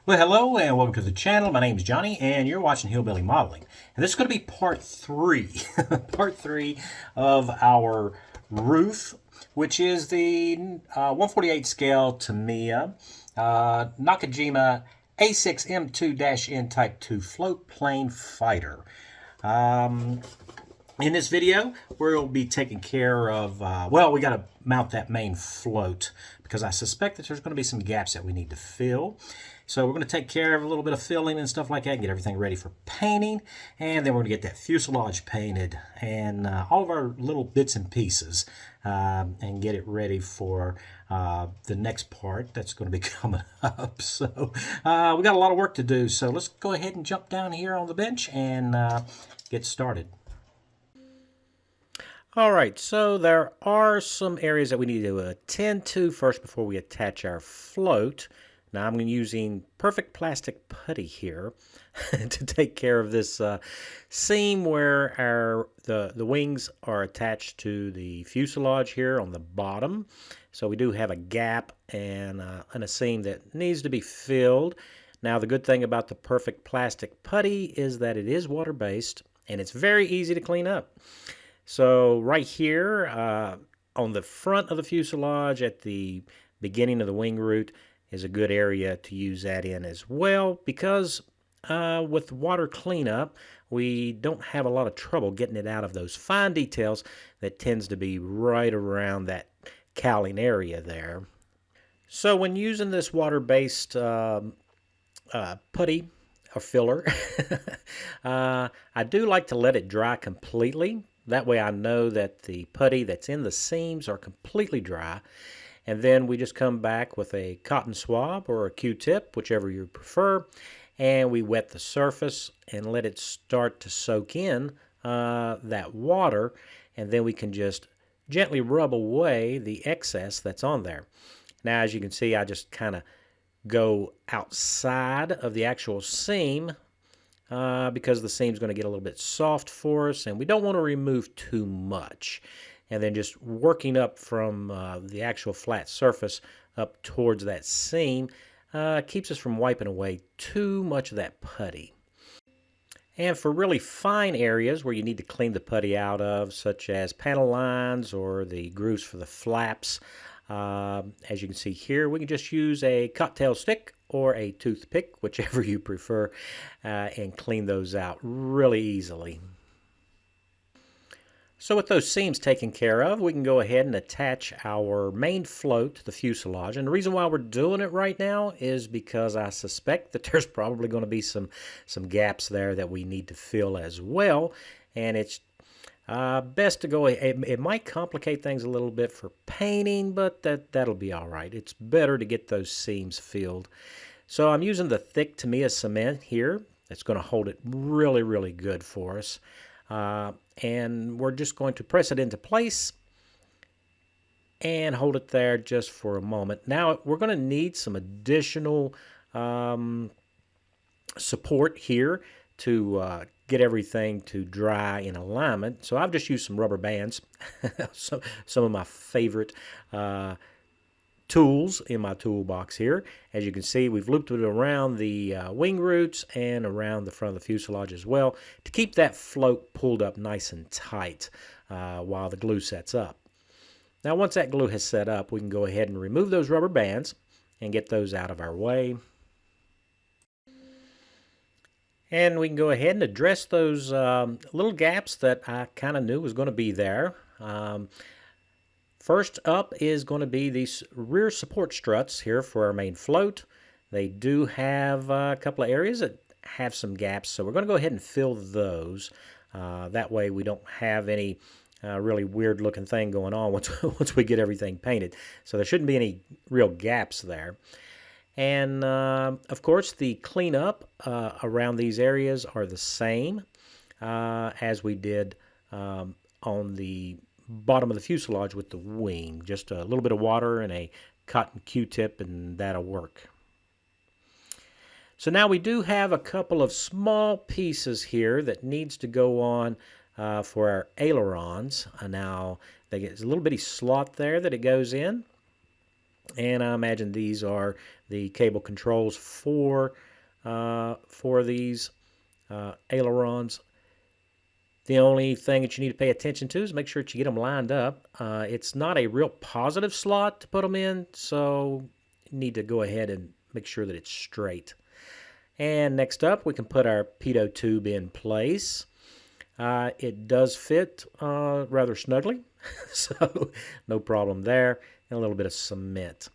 Well, hello and welcome to the channel. My name is Johnny and you're watching Hillbilly Modeling. And this is going to be part 3, part 3 of our roof, which is the 148 scale Tamiya Nakajima A6M2-N Type 2 float plane fighter. In this video, we'll be taking care of, well, we got to mount that main float because I suspect that there's going to be some gaps that we need to fill. So we're going to take care of a little bit of filling and stuff like that, and get everything ready for painting, and then we're going to get that fuselage painted and all of our little bits and pieces and get it ready for the next part that's going to be coming up. So we got a lot of work to do, so let's go ahead and jump down here on the bench and get started. All right, so there are some areas that we need to attend to first before we attach our float. Now I'm using perfect plastic putty here to take care of this seam where the wings are attached to the fuselage here on the bottom. So we do have a gap and a seam that needs to be filled. Now the good thing about the perfect plastic putty is that it is water-based and it's very easy to clean up. So right here on the front of the fuselage at the beginning of the wing root is a good area to use that in as well, because with water cleanup we don't have a lot of trouble getting it out of those fine details that tends to be right around that cowling area there. So when using this water-based putty or filler, I do like to let it dry completely. That way I know that the putty that's in the seams are completely dry. And then we just come back with a cotton swab or a Q-tip, whichever you prefer, and we wet the surface and let it start to soak in that water, and then we can just gently rub away the excess that's on there. Now, as you can see, I just kind of go outside of the actual seam because the seam's going to get a little bit soft for us, and we don't want to remove too much. And then just working up from the actual flat surface up towards that seam keeps us from wiping away too much of that putty. And for really fine areas where you need to clean the putty out of, such as panel lines or the grooves for the flaps, as you can see here, we can just use a cocktail stick or a toothpick, whichever you prefer, and clean those out really easily. So with those seams taken care of, we can go ahead and attach our main float to the fuselage. And the reason why we're doing it right now is because I suspect that there's probably going to be some gaps there that we need to fill as well. And it's best to go ahead. It might complicate things a little bit for painting, but that'll be all right. It's better to get those seams filled. So I'm using the thick Tamiya cement here. That's going to hold it really, really good for us. And we're just going to press it into place and hold it there just for a moment. Now we're going to need some additional support here to get everything to dry in alignment. So I've just used some rubber bands, some of my favorite tools in my toolbox here. As you can see, we've looped it around the wing roots and around the front of the fuselage as well to keep that float pulled up nice and tight while the glue sets up. Now once that glue has set up, we can go ahead and remove those rubber bands and get those out of our way. And we can go ahead and address those little gaps that I kind of knew was going to be there. First up is going to be these rear support struts here for our main float. They do have a couple of areas that have some gaps, so we're going to go ahead and fill those. That way we don't have any really weird looking thing going on once we get everything painted. So there shouldn't be any real gaps there. And of course the cleanup around these areas are the same as we did on the bottom of the fuselage with the wing. Just a little bit of water and a cotton Q-tip and that'll work. So now we do have a couple of small pieces here that needs to go on for our ailerons. Now there's a little bitty slot there that it goes in, and I imagine these are the cable controls for these ailerons. The only thing that you need to pay attention to is make sure that you get them lined up. It's not a real positive slot to put them in, so you need to go ahead and make sure that it's straight. And next up, we can put our pitot tube in place. It does fit rather snugly, so no problem there. And a little bit of cement.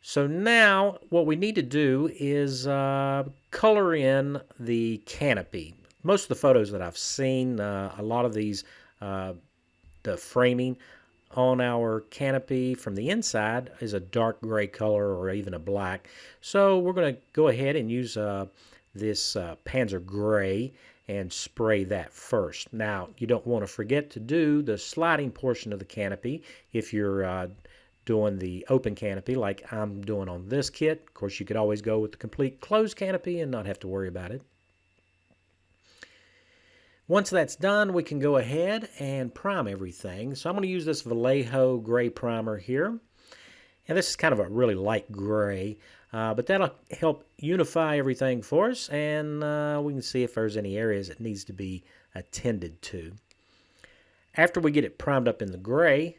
So now what we need to do is color in the canopy. Most of the photos that I've seen, a lot of these, the framing on our canopy from the inside is a dark gray color or even a black. So we're going to go ahead and use this Panzer Gray and spray that first. Now, you don't want to forget to do the sliding portion of the canopy if you're doing the open canopy like I'm doing on this kit. Of course, you could always go with the complete closed canopy and not have to worry about it. Once that's done, we can go ahead and prime everything. So I'm going to use this Vallejo gray primer here. And this is kind of a really light gray, but that'll help unify everything for us, and we can see if there's any areas that needs to be attended to. After we get it primed up in the gray,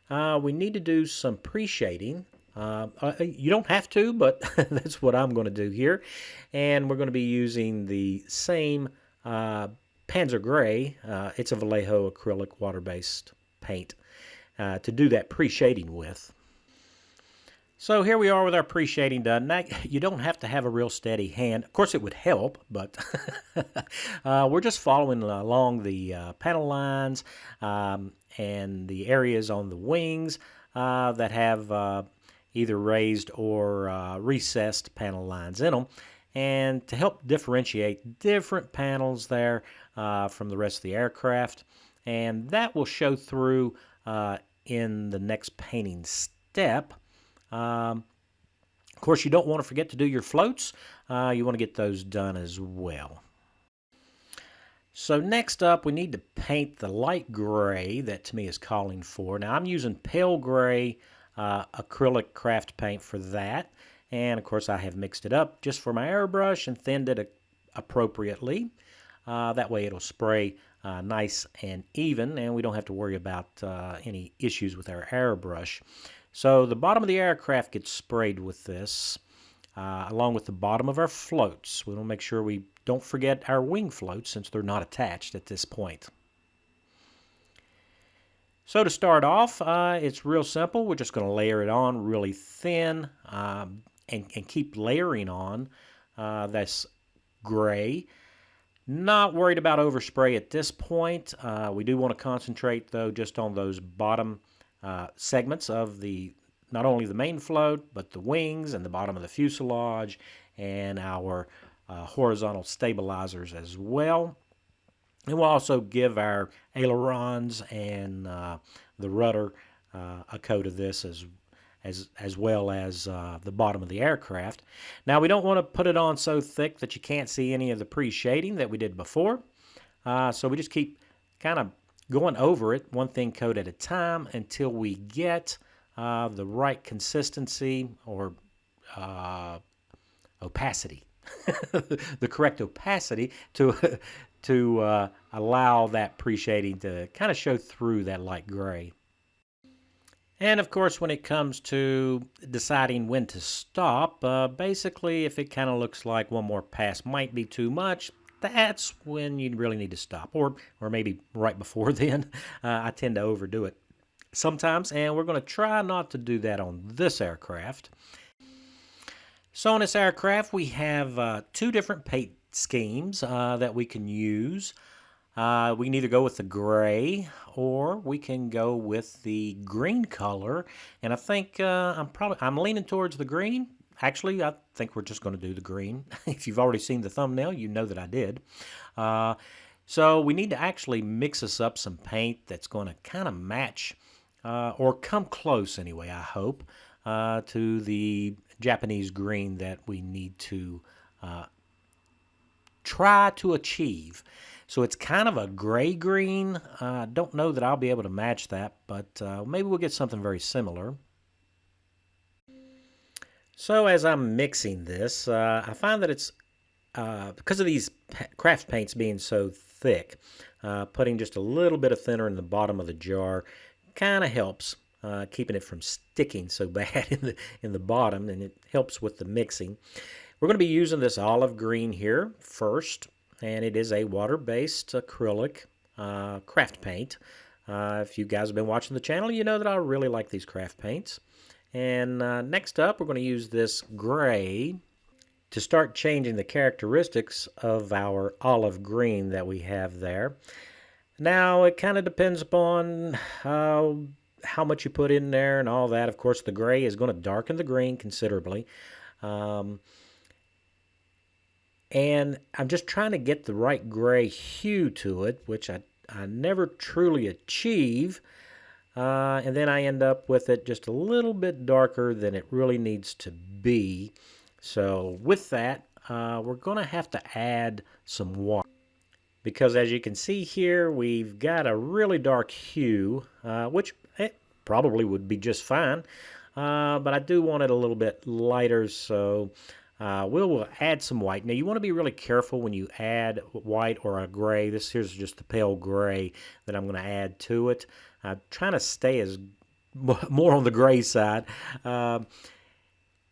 we need to do some pre-shading. You don't have to, but that's what I'm going to do here. And we're going to be using the same Panzer Gray. It's a Vallejo acrylic water-based paint to do that pre-shading with. So here we are with our pre-shading done. Now, you don't have to have a real steady hand. Of course, it would help, but we're just following along the panel lines and the areas on the wings that have either raised or recessed panel lines in them. And to help differentiate different panels there from the rest of the aircraft. And that will show through in the next painting step. Of course, you don't want to forget to do your floats. You want to get those done as well. So next up, we need to paint the light gray that Tamiya is calling for. Now, I'm using pale gray acrylic craft paint for that. And, of course, I have mixed it up just for my airbrush and thinned it appropriately. That way it'll spray nice and even, and we don't have to worry about any issues with our airbrush. So the bottom of the aircraft gets sprayed with this, along with the bottom of our floats. We want to make sure we don't forget our wing floats since they're not attached at this point. So to start off, it's real simple. We're just going to layer it on really thin and keep layering on this gray. Not worried about overspray at this point. We do want to concentrate, though, just on those bottom segments of not only the main float, but the wings and the bottom of the fuselage and our horizontal stabilizers as well. And we'll also give our ailerons and the rudder a coat of this as well as the bottom of the aircraft. Now, we don't want to put it on so thick that you can't see any of the pre-shading that we did before. So we just keep kind of going over it one thin coat at a time until we get the right consistency or opacity, the correct opacity to allow that pre-shading to kind of show through that light gray. And of course, when it comes to deciding when to stop, basically if it kind of looks like one more pass might be too much, that's when you really need to stop, or maybe right before then. I tend to overdo it sometimes, and we're going to try not to do that on this aircraft. So on this aircraft, we have two different paint schemes that we can use. We can either go with the gray or we can go with the green color, and I think I'm leaning towards the green. Actually, I think we're just going to do the green. If you've already seen the thumbnail, you know that I did. So we need to actually mix us up some paint that's going to kind of match or come close anyway, I hope, to the Japanese green that we need to try to achieve. So it's kind of a gray green. Don't know that I'll be able to match that, but maybe we'll get something very similar. So as I'm mixing this, I find that it's because of these craft paints being so thick, putting just a little bit of thinner in the bottom of the jar kind of helps, keeping it from sticking so bad in the bottom, and it helps with the mixing. We're going to be using this olive green here first, and it is a water-based acrylic craft paint. If you guys have been watching the channel, you know that I really like these craft paints. And next up, we're going to use this gray to start changing the characteristics of our olive green that we have there. Now, it kind of depends upon how much you put in there and all that. Of course, the gray is going to darken the green considerably. And I'm just trying to get the right gray hue to it, which I never truly achieve. And then I end up with it just a little bit darker than it really needs to be. So with that, we're going to have to add some water. Because as you can see here, we've got a really dark hue, which probably would be just fine. But I do want it a little bit lighter, so we'll add some white. Now you want to be really careful when you add white or a gray. This here's just the pale gray that I'm going to add to it. I'm trying to stay as more on the gray side.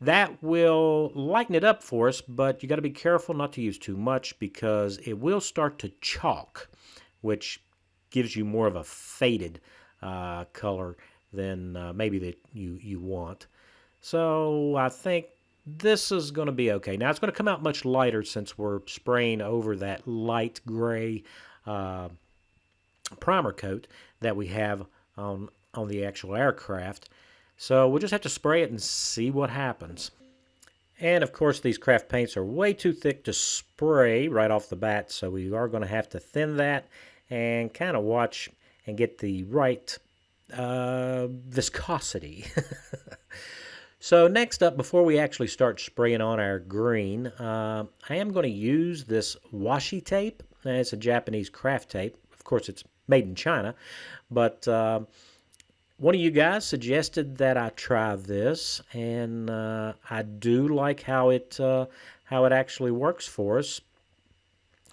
That will lighten it up for us, but you got to be careful not to use too much because it will start to chalk, which gives you more of a faded color than maybe that you want. So I think this is going to be okay. Now it's going to come out much lighter since we're spraying over that light gray primer coat that we have on the actual aircraft. So we'll just have to spray it and see what happens. And of course these craft paints are way too thick to spray right off the bat, so we are going to have to thin that and kind of watch and get the right viscosity. So next up, before we actually start spraying on our green, I am going to use this washi tape. It's a Japanese craft tape. Of course it's made in China, but one of you guys suggested that I try this, and I do like how it actually works for us.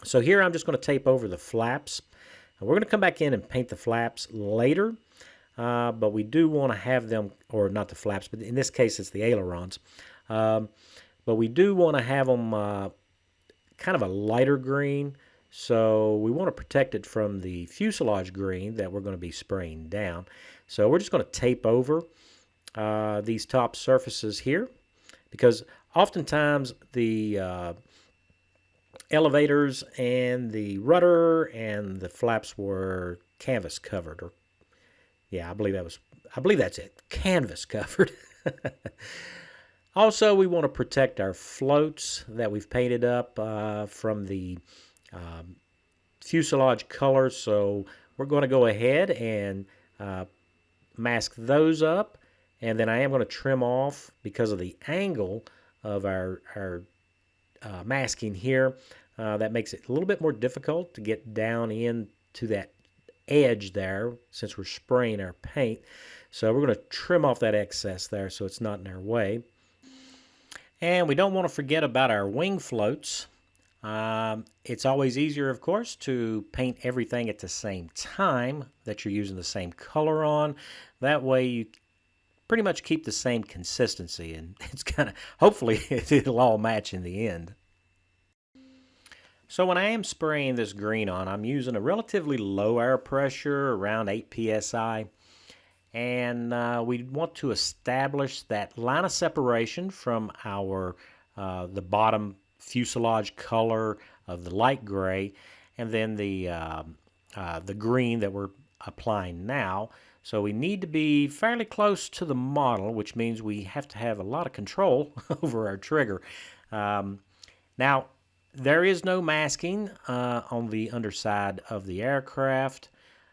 So here I'm just going to tape over the flaps. We're going to come back in and paint the flaps later, but we do want to have them, or not the flaps, but in this case it's the ailerons. But we do want to have them kind of a lighter green, so we want to protect it from the fuselage green that we're going to be spraying down. So we're just going to tape over these top surfaces here, because oftentimes the elevators and the rudder and the flaps were canvas covered, or yeah, I believe that's it, canvas covered. Also, we want to protect our floats that we've painted up from the fuselage colors, so we're going to go ahead and mask those up, and then I am going to trim off, because of the angle of our masking here, that makes it a little bit more difficult to get down into that edge there since we're spraying our paint. So we're going to trim off that excess there so it's not in our way. And we don't want to forget about our wing floats. It's always easier, of course, to paint everything at the same time that you're using the same color on. That way you pretty much keep the same consistency, and it's kind of, hopefully it'll all match in the end. So when I am spraying this green on, I'm using a relatively low air pressure, around 8 psi. And we want to establish that line of separation from our the bottom fuselage color of the light gray, and then the green that we're applying now. So we need to be fairly close to the model, which means we have to have a lot of control over our trigger. Now, there is no masking on the underside of the aircraft,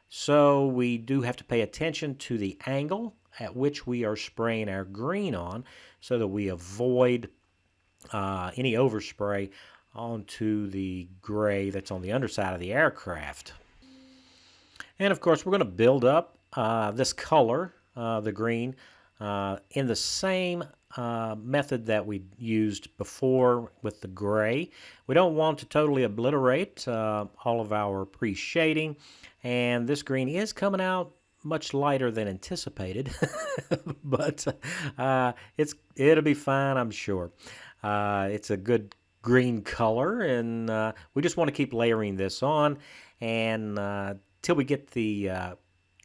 so we do have to pay attention to the angle at which we are spraying our green on, so that we avoid any overspray onto the gray that's on the underside of the aircraft. And of course, we're going to build up this color, the green, in the same method that we used before with the gray. We don't want to totally obliterate all of our pre-shading, and this green is coming out much lighter than anticipated, but it'll be fine, I'm sure. It's a good green color, and we just want to keep layering this on, and till we get the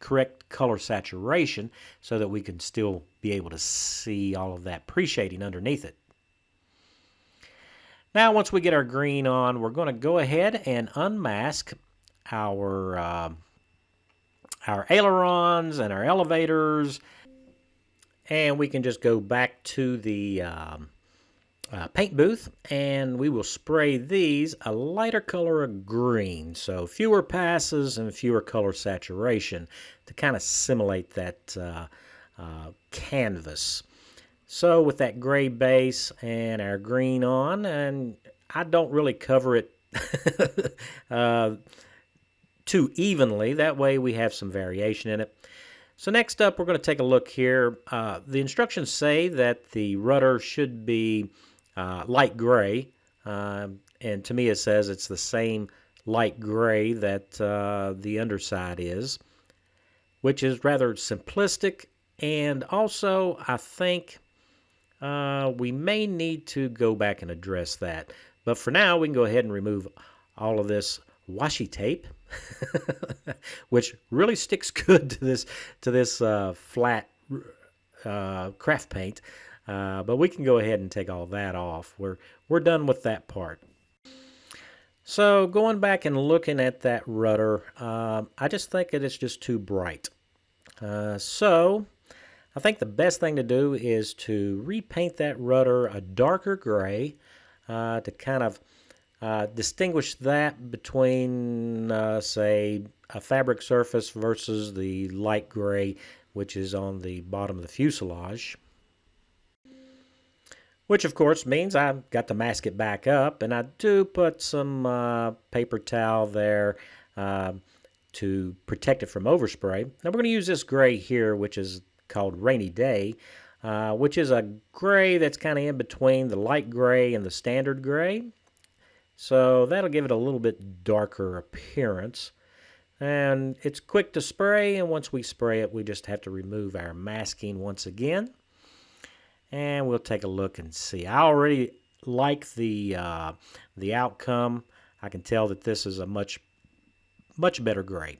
correct color saturation so that we can still be able to see all of that pre-shading underneath it. Now once we get our green on, we're going to go ahead and unmask our ailerons and our elevators, and we can just go back to the paint booth, and we will spray these a lighter color of green, so fewer passes and fewer color saturation to kind of simulate that canvas. So with that gray base and our green on, and I don't really cover it too evenly, that way we have some variation in it. So next up, we're going to take a look here. The instructions say that the rudder should be light gray, and Tamiya says it's the same light gray that the underside is, which is rather simplistic, and also I think we may need to go back and address that. But for now, we can go ahead and remove all of this washi tape, which really sticks good to this flat craft paint. But we can go ahead and take all that off. We're done with that part. So going back and looking at that rudder, I just think that it's just too bright. So I think the best thing to do is to repaint that rudder a darker gray to kind of distinguish that between, say, a fabric surface versus the light gray, which is on the bottom of the fuselage. Which, of course, means I've got to mask it back up, and I do put some paper towel there to protect it from overspray. Now we're going to use this gray here, which is called Rainy Day, which is a gray that's kind of in between the light gray and the standard gray. So that'll give it a little bit darker appearance. And it's quick to spray, and once we spray it, we just have to remove our masking once again. And we'll take a look and see. I already like the outcome. I can tell that this is a much better gray.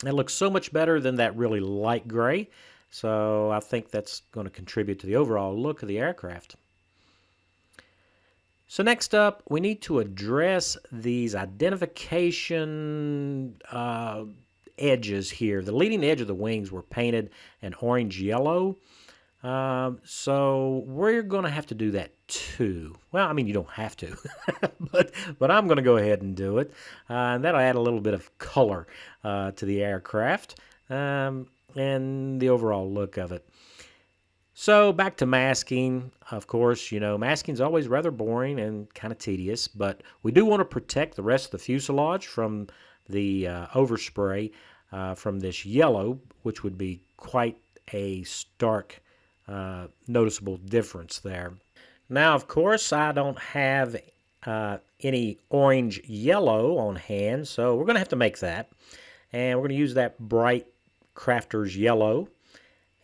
It looks so much better than that really light gray. So I think that's going to contribute to the overall look of the aircraft. So next up, we need to address these identification edges here. The leading edge of the wings were painted an orange-yellow. So we're going to have to do that too. Well, I mean, you don't have to, but I'm going to go ahead and do it. And that'll add a little bit of color to the aircraft and the overall look of it. So back to masking. Of course, you know, masking is always rather boring and kind of tedious, but we do want to protect the rest of the fuselage from the overspray from this yellow, which would be quite a stark noticeable difference there. Now, of course, I don't have any orange yellow on hand, so we're going to have to make that. And we're going to use that bright crafter's yellow.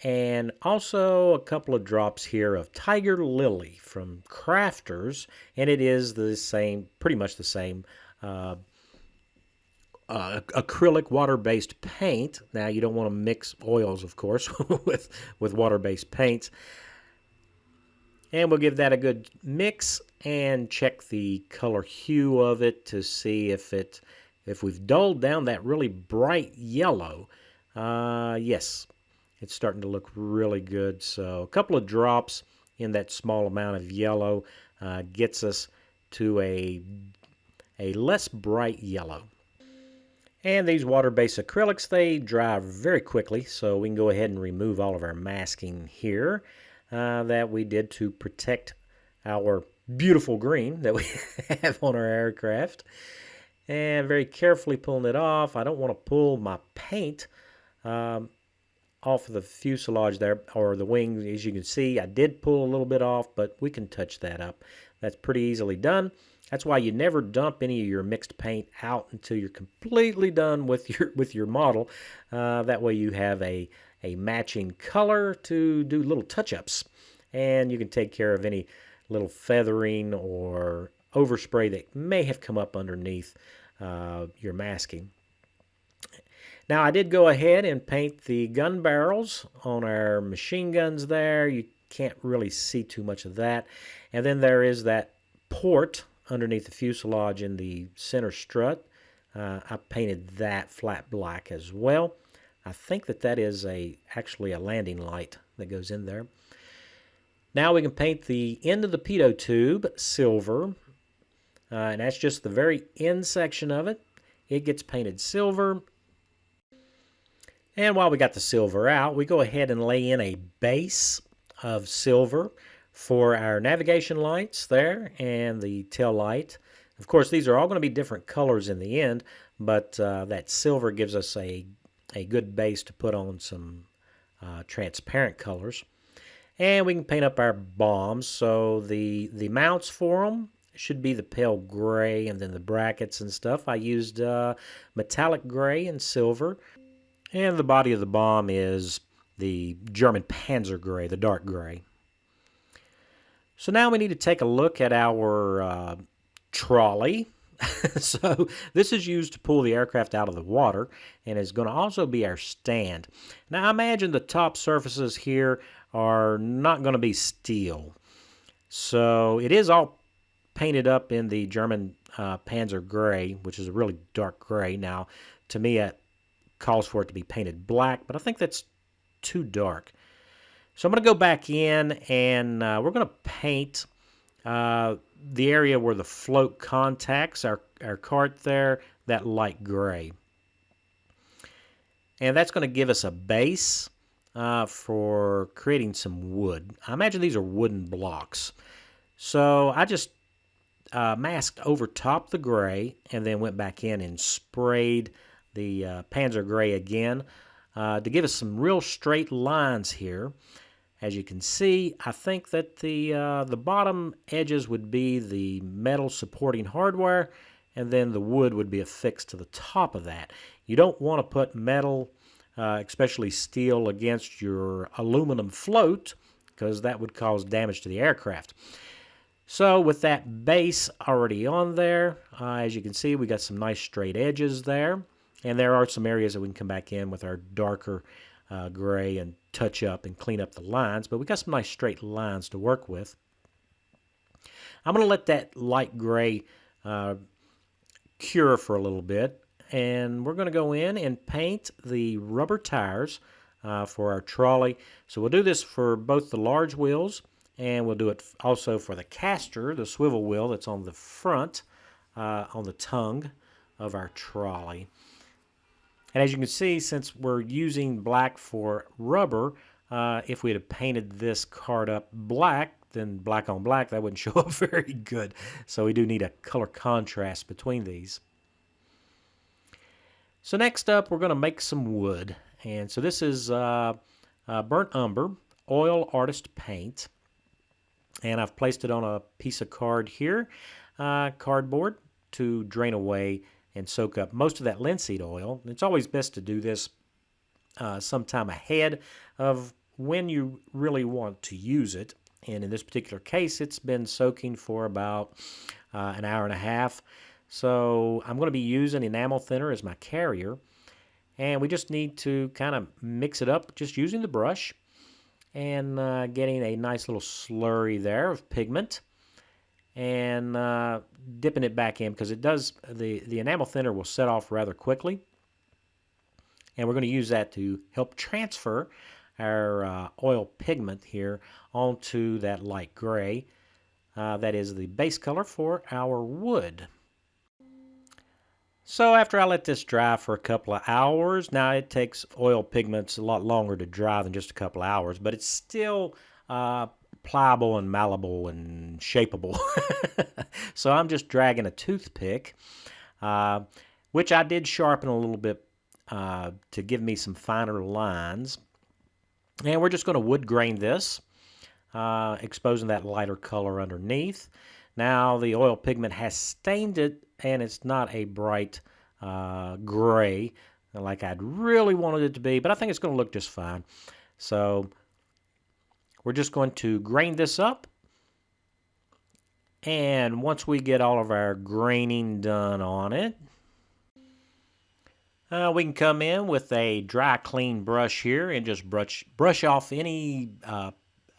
And also a couple of drops here of Tiger Lily from Crafters, and it is the same, pretty much the same acrylic water-based paint. Now you don't want to mix oils, of course, with water-based paints. And we'll give that a good mix and check the color hue of it to see if we've dulled down that really bright yellow. Yes. It's starting to look really good. So a couple of drops in that small amount of yellow gets us to a less bright yellow. And these water-based acrylics, they dry very quickly, so we can go ahead and remove all of our masking here that we did to protect our beautiful green that we have on our aircraft. And very carefully pulling it off. I don't want to pull my paint off of the fuselage there, or the wing. As you can see, I did pull a little bit off, but we can touch that up. That's pretty easily done. That's why you never dump any of your mixed paint out until you're completely done with your model. That way you have a matching color to do little touch-ups, and you can take care of any little feathering or overspray that may have come up underneath your masking. Now, I did go ahead and paint the gun barrels on our machine guns there. You can't really see too much of that. And then there is that port underneath the fuselage in the center strut. I painted that flat black as well. I think that is actually a landing light that goes in there. Now we can paint the end of the pitot tube silver. And that's just the very end section of it. It gets painted silver. And while we got the silver out, we go ahead and lay in a base of silver for our navigation lights there and the tail light. Of course, these are all going to be different colors in the end, but that silver gives us a good base to put on some transparent colors. And we can paint up our bombs. So the mounts for them should be the pale gray, and then the brackets and stuff, I used metallic gray and silver. And the body of the bomb is the German Panzer gray, the dark gray. So now we need to take a look at our trolley. So this is used to pull the aircraft out of the water, and is going to also be our stand. Now I imagine the top surfaces here are not going to be steel. So it is all painted up in the German Panzer gray, which is a really dark gray. Now, to me, it calls for it to be painted black, but I think that's too dark. So I'm going to go back in, and we're going to paint the area where the float contacts our cart there, that light gray. And that's going to give us a base for creating some wood. I imagine these are wooden blocks. So I just masked over top the gray, and then went back in and sprayed the Panzer gray again to give us some real straight lines here. As you can see, I think that the bottom edges would be the metal supporting hardware, and then the wood would be affixed to the top of that. You don't want to put metal, especially steel, against your aluminum float, because that would cause damage to the aircraft. So with that base already on there, as you can see, we got some nice straight edges there. And there are some areas that we can come back in with our darker gray and touch up and clean up the lines. But we got some nice straight lines to work with. I'm going to let that light gray cure for a little bit. And we're going to go in and paint the rubber tires for our trolley. So we'll do this for both the large wheels, and we'll do it also for the caster, the swivel wheel that's on the front, on the tongue of our trolley. And as you can see, since we're using black for rubber, if we had painted this card up black, then black on black, that wouldn't show up very good. So we do need a color contrast between these. So next up, we're going to make some wood. And so this is burnt umber, oil artist paint. And I've placed it on a piece of card here, cardboard, to drain away and soak up most of that linseed oil. It's always best to do this sometime ahead of when you really want to use it. And in this particular case, it's been soaking for about an hour and a half. So I'm going to be using enamel thinner as my carrier. And we just need to kind of mix it up just using the brush and getting a nice little slurry there of pigment. And dipping it back in, because it does, the enamel thinner will set off rather quickly. And we're going to use that to help transfer our oil pigment here onto that light gray. That is the base color for our wood. So after I let this dry for a couple of hours, now it takes oil pigments a lot longer to dry than just a couple of hours, but it's still pliable and malleable and shapeable. So I'm just dragging a toothpick, which I did sharpen a little bit to give me some finer lines. And we're just going to wood grain this, exposing that lighter color underneath. Now the oil pigment has stained it, and it's not a bright gray like I'd really wanted it to be, but I think it's going to look just fine. So we're just going to grain this up, and once we get all of our graining done on it, we can come in with a dry clean brush here and just brush off any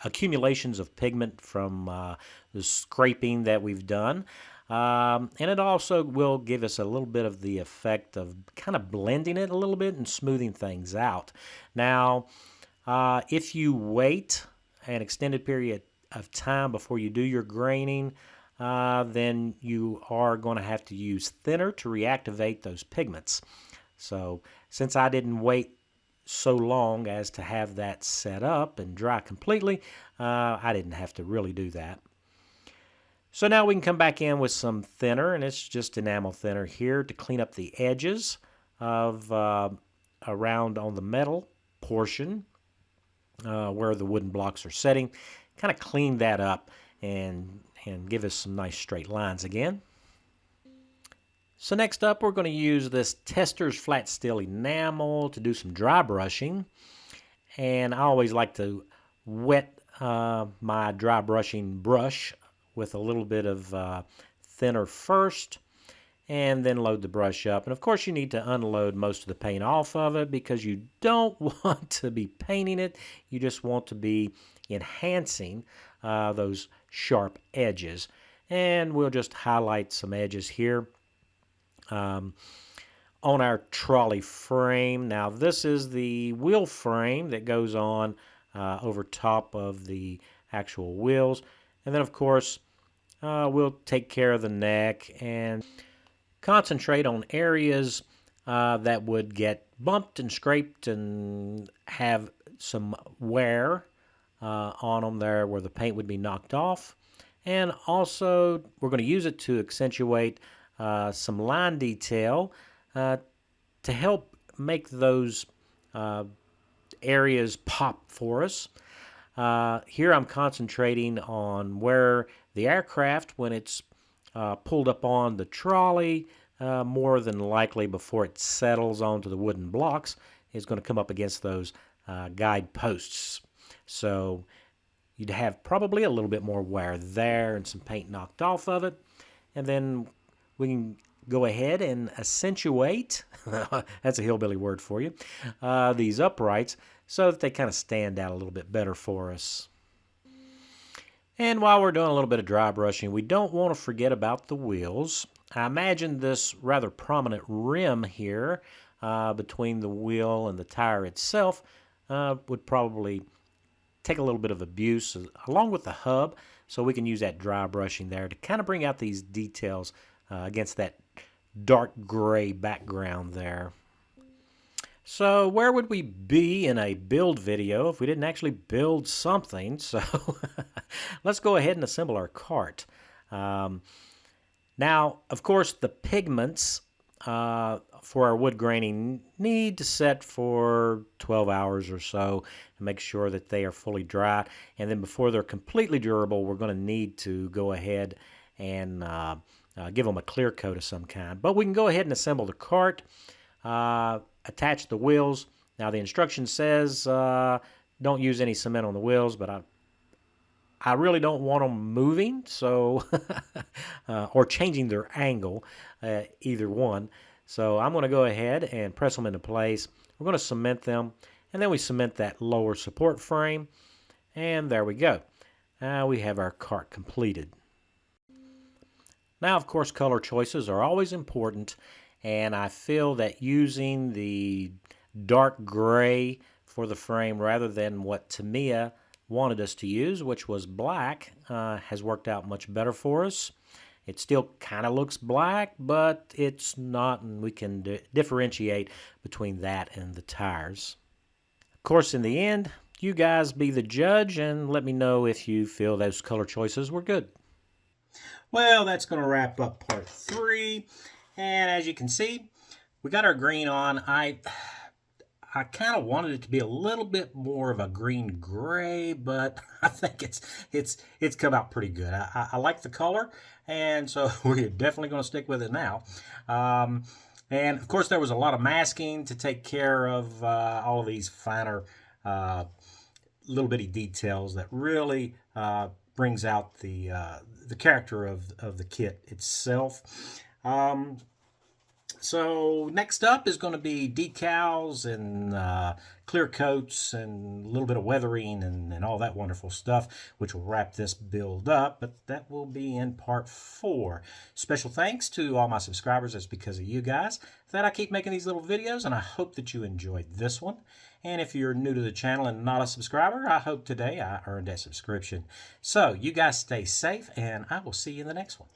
accumulations of pigment from the scraping that we've done. And it also will give us a little bit of the effect of kind of blending it a little bit and smoothing things out. Now, if you wait an extended period of time before you do your graining, then you are going to have to use thinner to reactivate those pigments. So since I didn't wait so long as to have that set up and dry completely, I didn't have to really do that. So now we can come back in with some thinner, and it's just enamel thinner here to clean up the edges of around on the metal portion where the wooden blocks are setting. Kind of clean that up and give us some nice straight lines again. So next up, we're going to use this Tester's flat steel enamel to do some dry brushing. And I always like to wet my dry brushing brush with a little bit of thinner first, and then load the brush up. And of course, you need to unload most of the paint off of it because you don't want to be painting it. You just want to be enhancing those sharp edges. And we'll just highlight some edges here. On our trolley frame. Now this is the wheel frame that goes on over top of the actual wheels, and then of course we'll take care of the neck and concentrate on areas that would get bumped and scraped and have some wear on them there where the paint would be knocked off. And also we're going to use it to accentuate some line detail to help make those areas pop for us. Here I'm concentrating on where the aircraft, when it's pulled up on the trolley, more than likely before it settles onto the wooden blocks, is going to come up against those guide posts. So you'd have probably a little bit more wear there and some paint knocked off of it. And then we can go ahead and accentuate, that's a hillbilly word for you, these uprights so that they kind of stand out a little bit better for us. And while we're doing a little bit of dry brushing, we don't want to forget about the wheels. I imagine this rather prominent rim here between the wheel and the tire itself would probably take a little bit of abuse along with the hub, so we can use that dry brushing there to kind of bring out these details against that dark gray background there. So where would we be in a build video if we didn't actually build something? So let's go ahead and assemble our cart. Now, of course, the pigments for our wood graining need to set for 12 hours or so to make sure that they are fully dry. And then before they're completely durable, we're going to need to go ahead and give them a clear coat of some kind. But we can go ahead and assemble the cart, attach the wheels. Now the instruction says don't use any cement on the wheels, but I really don't want them moving, so or changing their angle, either one. So I'm going to go ahead and press them into place. We're going to cement them, and then we cement that lower support frame, and there we go. Now we have our cart completed. Now, of course, color choices are always important, and I feel that using the dark gray for the frame rather than what Tamiya wanted us to use, which was black, has worked out much better for us. It still kind of looks black, but it's not, and we can differentiate between that and the tires. Of course, in the end, you guys be the judge and let me know if you feel those color choices were good. Well, that's going to wrap up part 3. And as you can see, we got our green on. I I kind of wanted it to be a little bit more of a green gray, but I think it's come out pretty good. I like the color, and so we're definitely going to stick with it now. And of course, there was a lot of masking to take care of all of these finer little bitty details that really brings out the character of the kit itself. So next up is going to be decals and clear coats and a little bit of weathering and all that wonderful stuff, which will wrap this build up, but that will be in part 4. Special thanks to all my subscribers. It's because of you guys that I keep making these little videos, and I hope that you enjoyed this one. And if you're new to the channel and not a subscriber, I hope today I earned that subscription. So you guys stay safe, and I will see you in the next one.